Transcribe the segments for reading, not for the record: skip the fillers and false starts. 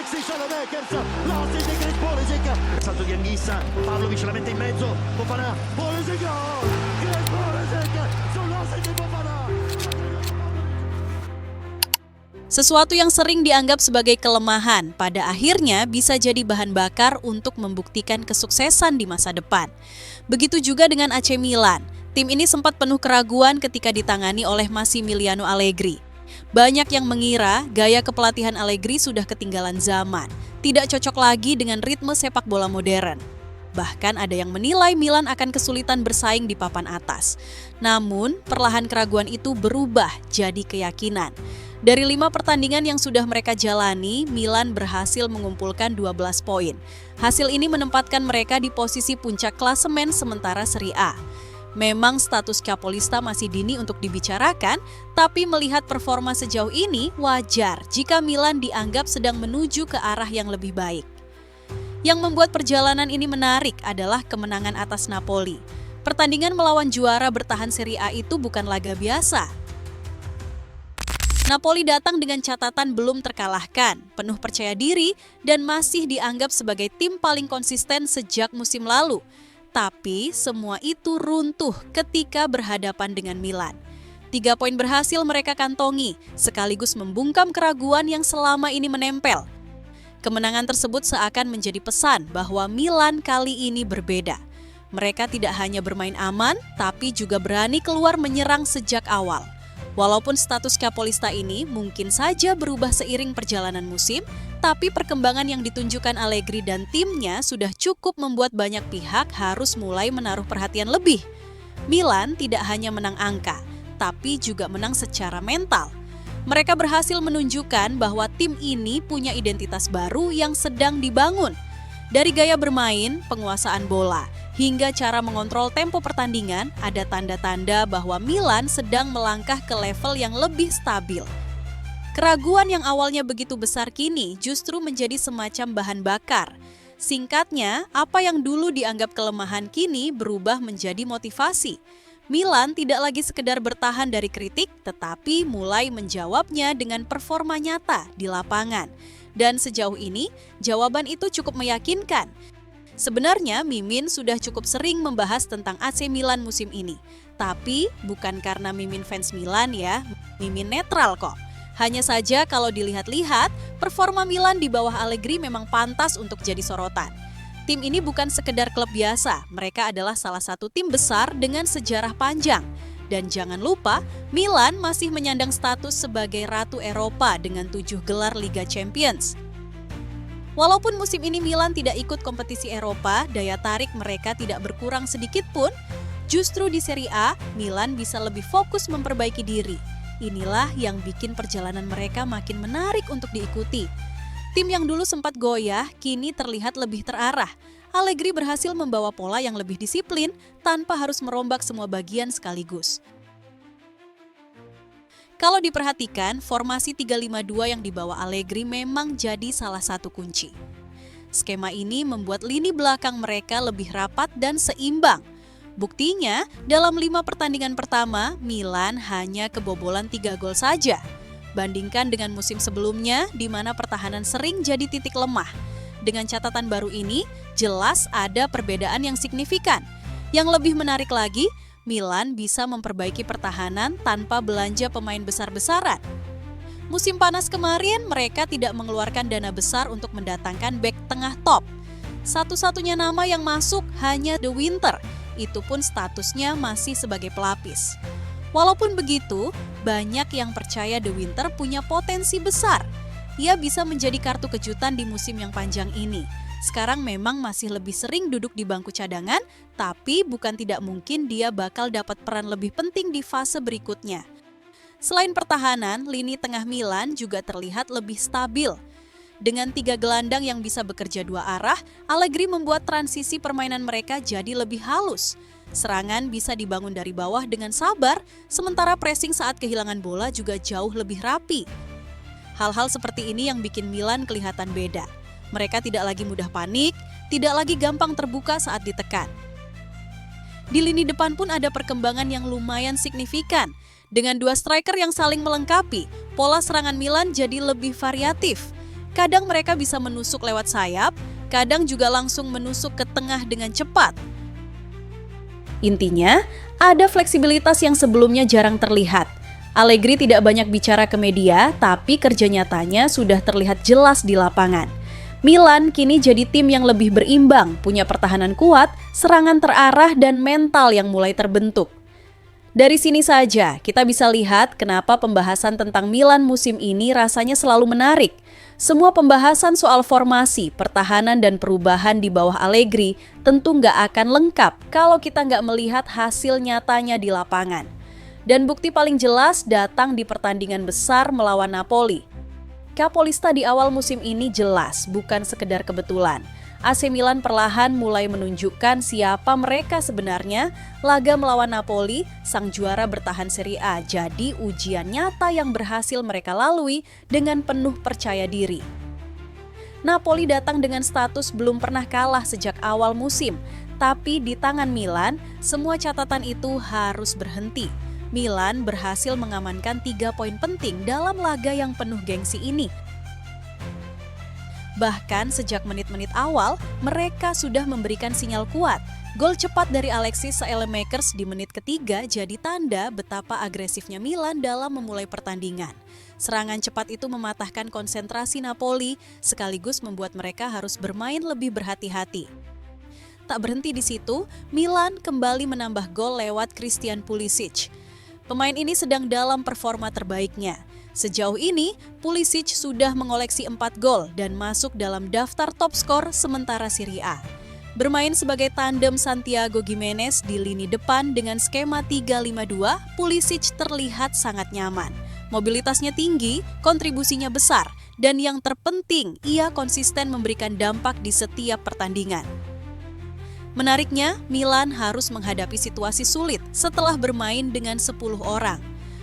Alexis Saelemaekers, l'assist di Chris Pulisic, salto di Anghissa, Pavlovic la mette in mezzo, Fofana, Pulisic, Chris Pulisic, sull'assist di Fofana. Sesuatu yang sering dianggap sebagai kelemahan, pada akhirnya bisa jadi bahan bakar untuk membuktikan kesuksesan di masa depan. Begitu juga dengan AC Milan. Tim ini sempat penuh keraguan ketika ditangani oleh Massimiliano Allegri. Banyak yang mengira gaya kepelatihan Allegri sudah ketinggalan zaman, tidak cocok lagi dengan ritme sepak bola modern. Bahkan ada yang menilai Milan akan kesulitan bersaing di papan atas. Namun, perlahan keraguan itu berubah jadi keyakinan. Dari 5 pertandingan yang sudah mereka jalani, Milan berhasil mengumpulkan 12 poin. Hasil ini menempatkan mereka di posisi puncak klasemen sementara Serie A. Memang status Capolista masih dini untuk dibicarakan, tapi melihat performa sejauh ini, wajar jika Milan dianggap sedang menuju ke arah yang lebih baik. Yang membuat perjalanan ini menarik adalah kemenangan atas Napoli. Pertandingan melawan juara bertahan Serie A itu bukan laga biasa. Napoli datang dengan catatan belum terkalahkan, penuh percaya diri, dan masih dianggap sebagai tim paling konsisten sejak musim lalu. Tapi semua itu runtuh ketika berhadapan dengan Milan. 3 poin berhasil mereka kantongi, sekaligus membungkam keraguan yang selama ini menempel. Kemenangan tersebut seakan menjadi pesan bahwa Milan kali ini berbeda. Mereka tidak hanya bermain aman, tapi juga berani keluar menyerang sejak awal. Walaupun status Capolista ini mungkin saja berubah seiring perjalanan musim, tapi perkembangan yang ditunjukkan Allegri dan timnya sudah cukup membuat banyak pihak harus mulai menaruh perhatian lebih. Milan tidak hanya menang angka, tapi juga menang secara mental. Mereka berhasil menunjukkan bahwa tim ini punya identitas baru yang sedang dibangun. Dari gaya bermain, penguasaan bola, hingga cara mengontrol tempo pertandingan, ada tanda-tanda bahwa Milan sedang melangkah ke level yang lebih stabil. Keraguan yang awalnya begitu besar kini justru menjadi semacam bahan bakar. Singkatnya, apa yang dulu dianggap kelemahan kini berubah menjadi motivasi. Milan tidak lagi sekedar bertahan dari kritik, tetapi mulai menjawabnya dengan performa nyata di lapangan. Dan sejauh ini, jawaban itu cukup meyakinkan. Sebenarnya Mimin sudah cukup sering membahas tentang AC Milan musim ini. Tapi bukan karena Mimin fans Milan ya, Mimin netral kok. Hanya saja kalau dilihat-lihat, performa Milan di bawah Allegri memang pantas untuk jadi sorotan. Tim ini bukan sekedar klub biasa, mereka adalah salah satu tim besar dengan sejarah panjang. Dan jangan lupa, Milan masih menyandang status sebagai Ratu Eropa dengan 7 gelar Liga Champions. Walaupun musim ini Milan tidak ikut kompetisi Eropa, daya tarik mereka tidak berkurang sedikit pun. Justru di Serie A, Milan bisa lebih fokus memperbaiki diri. Inilah yang bikin perjalanan mereka makin menarik untuk diikuti. Tim yang dulu sempat goyah, kini terlihat lebih terarah. Allegri berhasil membawa pola yang lebih disiplin tanpa harus merombak semua bagian sekaligus. Kalau diperhatikan, formasi 3-5-2 yang dibawa Allegri memang jadi salah satu kunci. Skema ini membuat lini belakang mereka lebih rapat dan seimbang. Buktinya, dalam 5 pertandingan pertama, Milan hanya kebobolan 3 gol saja. Bandingkan dengan musim sebelumnya, di mana pertahanan sering jadi titik lemah. Dengan catatan baru ini, jelas ada perbedaan yang signifikan. Yang lebih menarik lagi, Milan bisa memperbaiki pertahanan tanpa belanja pemain besar-besaran. Musim panas kemarin, mereka tidak mengeluarkan dana besar untuk mendatangkan bek tengah top. Satu-satunya nama yang masuk hanya De Winter, itu pun statusnya masih sebagai pelapis. Walaupun begitu, banyak yang percaya De Winter punya potensi besar. Ia bisa menjadi kartu kejutan di musim yang panjang ini. Sekarang memang masih lebih sering duduk di bangku cadangan, tapi bukan tidak mungkin dia bakal dapat peran lebih penting di fase berikutnya. Selain pertahanan, lini tengah Milan juga terlihat lebih stabil. Dengan 3 gelandang yang bisa bekerja 2 arah, Allegri membuat transisi permainan mereka jadi lebih halus. Serangan bisa dibangun dari bawah dengan sabar, sementara pressing saat kehilangan bola juga jauh lebih rapi. Hal-hal seperti ini yang bikin Milan kelihatan beda. Mereka tidak lagi mudah panik, tidak lagi gampang terbuka saat ditekan. Di lini depan pun ada perkembangan yang lumayan signifikan. Dengan 2 striker yang saling melengkapi, pola serangan Milan jadi lebih variatif. Kadang mereka bisa menusuk lewat sayap, kadang juga langsung menusuk ke tengah dengan cepat. Intinya, ada fleksibilitas yang sebelumnya jarang terlihat. Allegri tidak banyak bicara ke media, tapi kerja nyatanya sudah terlihat jelas di lapangan. Milan kini jadi tim yang lebih berimbang, punya pertahanan kuat, serangan terarah, dan mental yang mulai terbentuk. Dari sini saja, kita bisa lihat kenapa pembahasan tentang Milan musim ini rasanya selalu menarik. Semua pembahasan soal formasi, pertahanan, dan perubahan di bawah Allegri tentu nggak akan lengkap kalau kita nggak melihat hasil nyatanya di lapangan. Dan bukti paling jelas datang di pertandingan besar melawan Napoli. Capolista di awal musim ini jelas, bukan sekedar kebetulan. AC Milan perlahan mulai menunjukkan siapa mereka sebenarnya. Laga melawan Napoli, sang juara bertahan Serie A, jadi ujian nyata yang berhasil mereka lalui dengan penuh percaya diri. Napoli datang dengan status belum pernah kalah sejak awal musim, tapi di tangan Milan, semua catatan itu harus berhenti. Milan berhasil mengamankan 3 poin penting dalam laga yang penuh gengsi ini. Bahkan sejak menit-menit awal, mereka sudah memberikan sinyal kuat. Gol cepat dari Alexis Saelemaekers di menit ketiga jadi tanda betapa agresifnya Milan dalam memulai pertandingan. Serangan cepat itu mematahkan konsentrasi Napoli, sekaligus membuat mereka harus bermain lebih berhati-hati. Tak berhenti di situ, Milan kembali menambah gol lewat Christian Pulisic. Pemain ini sedang dalam performa terbaiknya. Sejauh ini, Pulisic sudah mengoleksi 4 gol dan masuk dalam daftar top skor sementara Serie A. Bermain sebagai tandem Santiago Gimenez di lini depan dengan skema 3-5-2, Pulisic terlihat sangat nyaman. Mobilitasnya tinggi, kontribusinya besar, dan yang terpenting, ia konsisten memberikan dampak di setiap pertandingan. Menariknya, Milan harus menghadapi situasi sulit setelah bermain dengan 10 orang.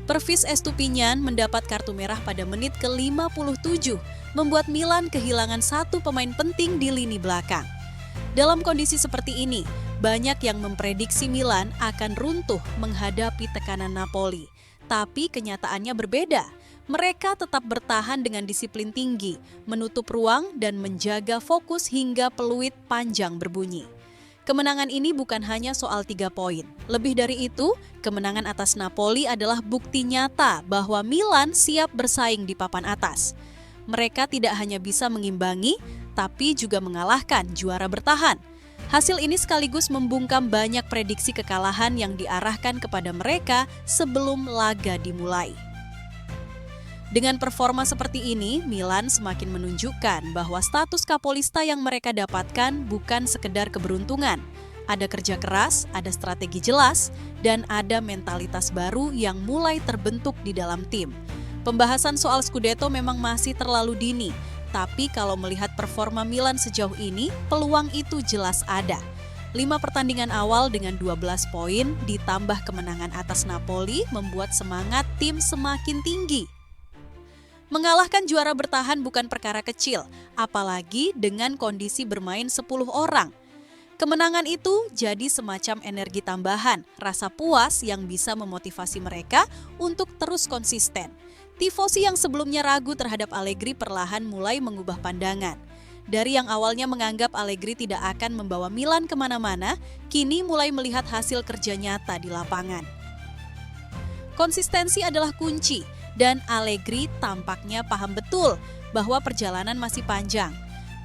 Pervis Estupiñán mendapat kartu merah pada menit ke-57, membuat Milan kehilangan 1 pemain penting di lini belakang. Dalam kondisi seperti ini, banyak yang memprediksi Milan akan runtuh menghadapi tekanan Napoli. Tapi kenyataannya berbeda. Mereka tetap bertahan dengan disiplin tinggi, menutup ruang dan menjaga fokus hingga peluit panjang berbunyi. Kemenangan ini bukan hanya soal 3 poin. Lebih dari itu, kemenangan atas Napoli adalah bukti nyata bahwa Milan siap bersaing di papan atas. Mereka tidak hanya bisa mengimbangi, tapi juga mengalahkan juara bertahan. Hasil ini sekaligus membungkam banyak prediksi kekalahan yang diarahkan kepada mereka sebelum laga dimulai. Dengan performa seperti ini, Milan semakin menunjukkan bahwa status Capolista yang mereka dapatkan bukan sekedar keberuntungan. Ada kerja keras, ada strategi jelas, dan ada mentalitas baru yang mulai terbentuk di dalam tim. Pembahasan soal Scudetto memang masih terlalu dini, tapi kalau melihat performa Milan sejauh ini, peluang itu jelas ada. 5 pertandingan awal dengan 12 poin ditambah kemenangan atas Napoli membuat semangat tim semakin tinggi. Mengalahkan juara bertahan bukan perkara kecil, apalagi dengan kondisi bermain 10 orang. Kemenangan itu jadi semacam energi tambahan, rasa puas yang bisa memotivasi mereka untuk terus konsisten. Tifosi yang sebelumnya ragu terhadap Allegri perlahan mulai mengubah pandangan. Dari yang awalnya menganggap Allegri tidak akan membawa Milan kemana-mana, kini mulai melihat hasil kerja nyata di lapangan. Konsistensi adalah kunci. Dan Allegri tampaknya paham betul bahwa perjalanan masih panjang.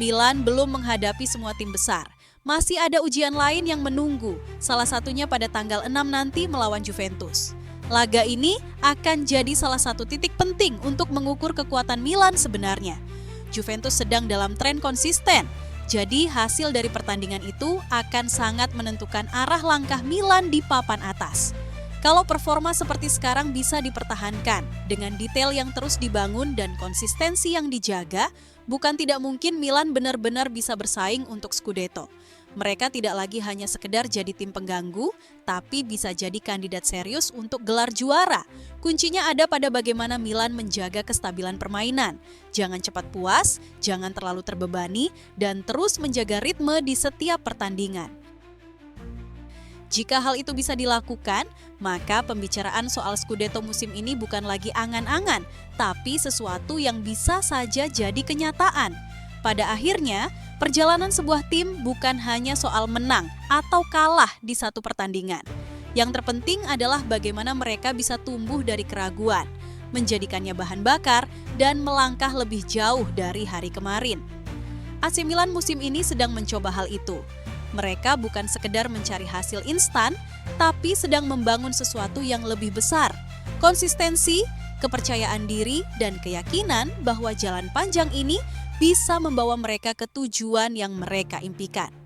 Milan belum menghadapi semua tim besar. Masih ada ujian lain yang menunggu, salah satunya pada tanggal 6 nanti melawan Juventus. Laga ini akan jadi salah satu titik penting untuk mengukur kekuatan Milan sebenarnya. Juventus sedang dalam tren konsisten, jadi hasil dari pertandingan itu akan sangat menentukan arah langkah Milan di papan atas. Kalau performa seperti sekarang bisa dipertahankan dengan detail yang terus dibangun dan konsistensi yang dijaga, bukan tidak mungkin Milan benar-benar bisa bersaing untuk Scudetto. Mereka tidak lagi hanya sekedar jadi tim pengganggu, tapi bisa jadi kandidat serius untuk gelar juara. Kuncinya ada pada bagaimana Milan menjaga kestabilan permainan. Jangan cepat puas, jangan terlalu terbebani, dan terus menjaga ritme di setiap pertandingan. Jika hal itu bisa dilakukan, maka pembicaraan soal Scudetto musim ini bukan lagi angan-angan, tapi sesuatu yang bisa saja jadi kenyataan. Pada akhirnya, perjalanan sebuah tim bukan hanya soal menang atau kalah di satu pertandingan. Yang terpenting adalah bagaimana mereka bisa tumbuh dari keraguan, menjadikannya bahan bakar, dan melangkah lebih jauh dari hari kemarin. AC Milan musim ini sedang mencoba hal itu. Mereka bukan sekedar mencari hasil instan, tapi sedang membangun sesuatu yang lebih besar. Konsistensi, kepercayaan diri, dan keyakinan bahwa jalan panjang ini bisa membawa mereka ke tujuan yang mereka impikan.